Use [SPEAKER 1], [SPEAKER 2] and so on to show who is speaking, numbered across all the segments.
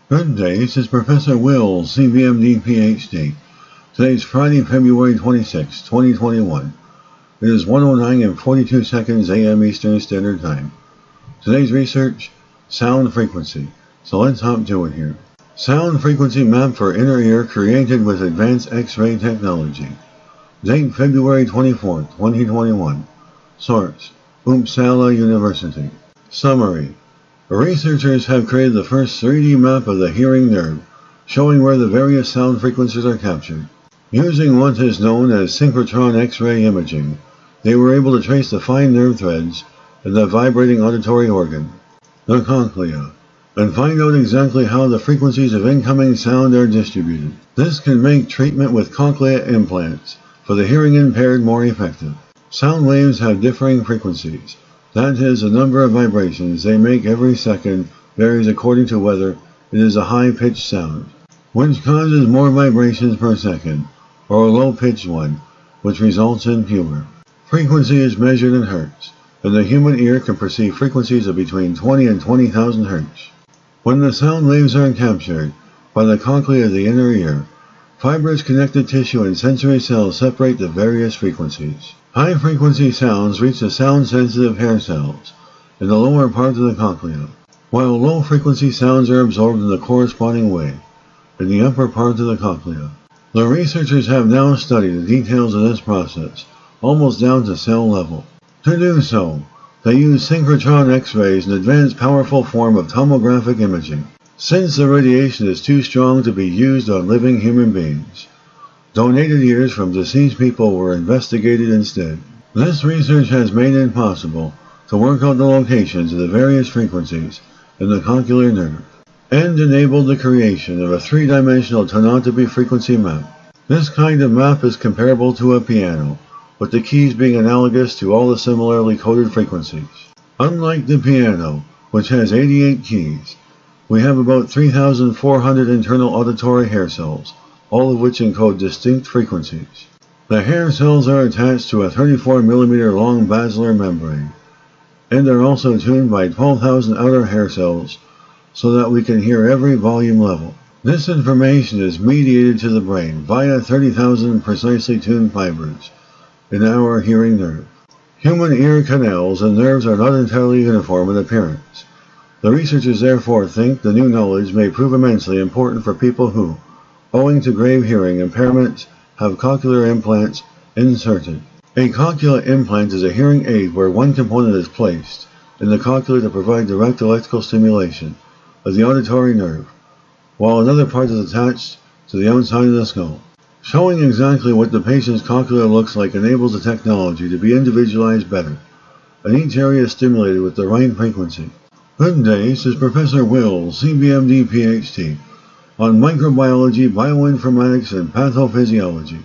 [SPEAKER 1] Good day, this is Professor Will, CBMD PhD. Today is Friday, February 26, 2021. It is 1:09 and 42 seconds a.m. Eastern Standard Time. Today's research, sound frequency. So let's hop to it here. Sound frequency map for inner ear created with advanced X-ray technology. Date February 24, 2021. Source, Uppsala University. Summary. Researchers have created the first 3D map of the hearing nerve, showing where the various sound frequencies are captured. Using what is known as synchrotron X-ray imaging, they were able to trace the fine nerve threads in the vibrating auditory organ, the cochlea, and find out exactly how the frequencies of incoming sound are distributed. This can make treatment with cochlea implants for the hearing impaired more effective. Sound waves have differing frequencies. That is, the number of vibrations they make every second varies according to whether it is a high-pitched sound, which causes more vibrations per second, or a low-pitched one, which results in fewer. Frequency is measured in hertz, and the human ear can perceive frequencies of between 20 and 20,000 hertz. When the sound waves are captured by the cochlea of the inner ear, fibrous connective tissue and sensory cells separate the various frequencies. High-frequency sounds reach the sound-sensitive hair cells in the lower part of the cochlea, while low-frequency sounds are absorbed in the corresponding way in the upper part of the cochlea. The researchers have now studied the details of this process, almost down to cell level. To do so, they use synchrotron X-rays, an advanced powerful form of tomographic imaging. Since the radiation is too strong to be used on living human beings, donated ears from deceased people were investigated instead. This research has made it possible to work out the locations of the various frequencies in the cochlear nerve, and enabled the creation of a three-dimensional tonotopy frequency map. This kind of map is comparable to a piano, with the keys being analogous to all the similarly coded frequencies. Unlike the piano, which has 88 keys, we have about 3,400 internal auditory hair cells, all of which encode distinct frequencies. The hair cells are attached to a 34 mm long basilar membrane, and are also tuned by 12,000 outer hair cells so that we can hear every volume level. This information is mediated to the brain via 30,000 precisely tuned fibers in our hearing nerve. Human ear canals and nerves are not entirely uniform in appearance. The researchers therefore think the new knowledge may prove immensely important for people who, owing to grave hearing impairments, have cochlear implants inserted. A cochlear implant is a hearing aid where one component is placed in the cochlea to provide direct electrical stimulation of the auditory nerve, while another part is attached to the outside of the skull. Showing exactly what the patient's cochlea looks like enables the technology to be individualized better, and each area is stimulated with the right frequency. Good day, this is Professor Will, CBMD PhD, on microbiology, bioinformatics, and pathophysiology.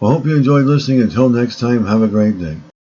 [SPEAKER 1] I hope you enjoyed listening. Until next time, have a great day.